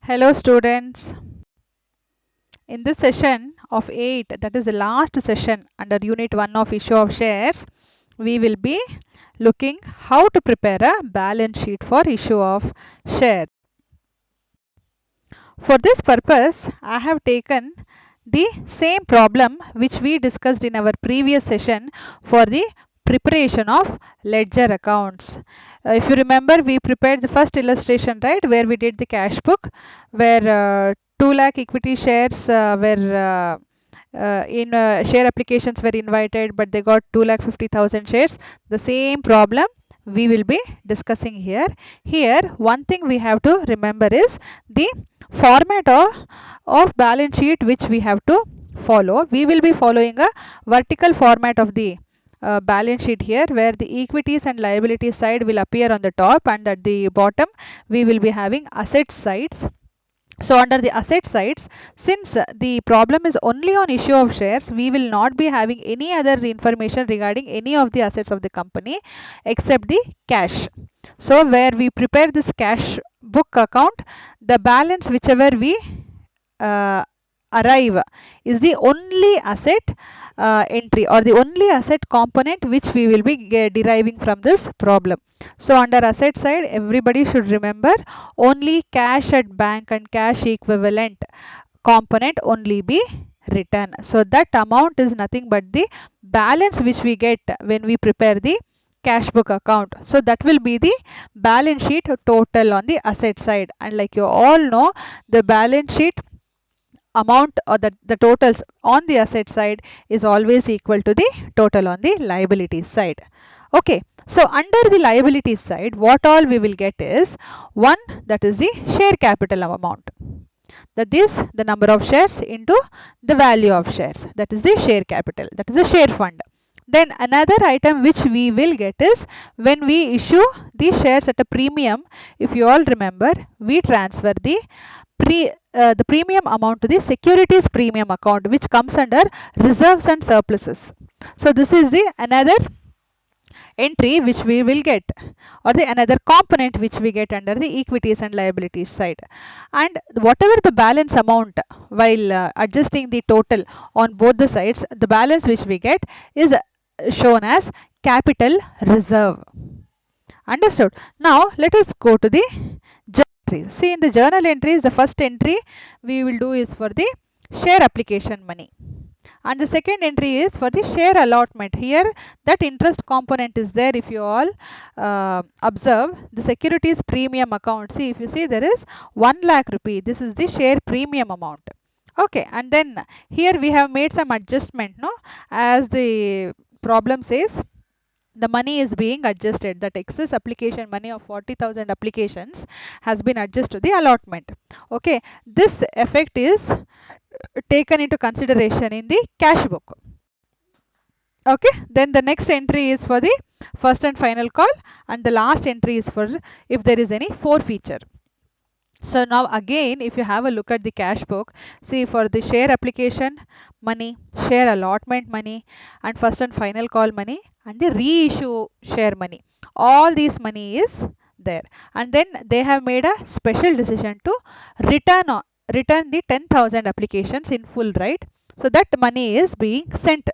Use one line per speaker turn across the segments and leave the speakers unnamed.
Hello students. In this session of 8, that is the last session under unit 1 of issue of shares, we will be looking how to prepare a balance sheet for issue of shares. For this purpose, I have taken the same problem which we discussed in our previous session for the preparation of ledger accounts. If you remember, we prepared the first illustration, right, where we did the cash book, where 2 lakh equity shares were in share applications were invited, but they got 2,50,000 shares. The same problem we will be discussing here. Here, one thing we have to remember is the format of balance sheet which we have to follow. We will be following a vertical format of the balance sheet here, where the equities and liabilities side will appear on the top, and at the bottom we will be having asset sides. So under the asset sides, since the problem is only on issue of shares, we will not be having any other information regarding any of the assets of the company except the cash. So where we prepare this cash book account, the balance whichever we uh, arrive is the only asset entry or the only asset component which we will be deriving from this problem. So under asset side, everybody should remember only cash at bank and cash equivalent component only be written. So that amount is nothing but the balance which we get when we prepare the cash book account. So that will be the balance sheet total on the asset side. And like you all know, the balance sheet amount or the totals on the asset side is always equal to the total on the liability side. Okay, so under the liability side, what all we will get is one, that is the share capital amount. That is the number of shares into the value of shares. That is the share capital. That is the share fund. Then another item which we will get is when we issue the shares at a premium. If you all remember, we transfer the premium amount to the securities premium account, which comes under reserves and surpluses. So this is the another entry which we will get, or the another component which we get under the equities and liabilities side. And whatever the balance amount, while adjusting the total on both the sides, the balance which we get is shown as capital reserve. Understood? Now let us go to the journal entries. See, in the journal entries, the first entry we will do is for the share application money, and the second entry is for the share allotment. Here that interest component is there. If you all observe the securities premium account, see, if you see, there is 1 lakh rupee. This is the share premium amount. Okay, and then here we have made some adjustment, no, as the problem says, the money is being adjusted. That excess application money of 40,000 applications has been adjusted to the allotment. Okay, this effect is taken into consideration in the cash book. Okay, then the next entry is for the first and final call, and the last entry is for if there is any forfeiture. So now again, if you have a look at the cash book, see, for the share application money, share allotment money, and first and final call money, and the reissue share money, all these money is there. And then they have made a special decision to return the 10,000 applications in full, right? So that money is being sent.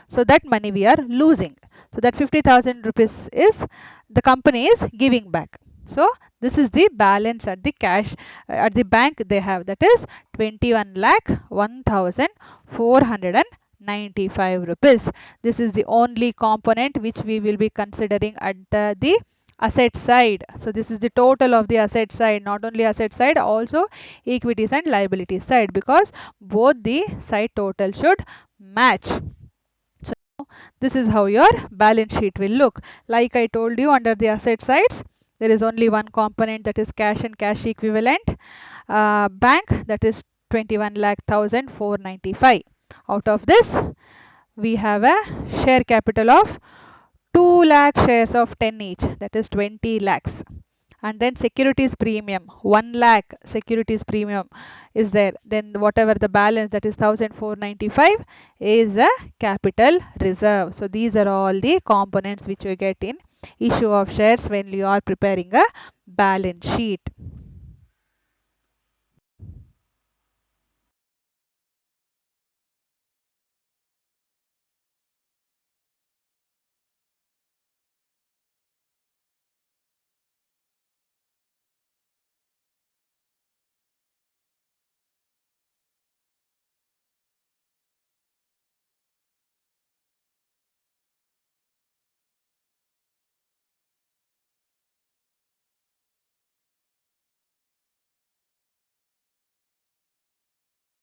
So that money we are losing. So that 50,000 rupees is the company is giving back. So this is the balance at the cash at the bank they have, that is 21 lakh 1,495 rupees. This is the only component which we will be considering at the asset side. So this is the total of the asset side, not only asset side, also equities and liabilities side, because both the side total should match. So this is how your balance sheet will look. Like I told you, under the asset sides, there is only one component, that is cash and cash equivalent. Bank, that is 21 lakh 1,495. Out of this, we have a share capital of 2 lakh shares of 10 each, that is 20 lakhs. And then securities premium, 1 lakh securities premium is there. Then whatever the balance, that is 1,495, is a capital reserve. So these are all the components which you get in issue of shares when you are preparing a balance sheet.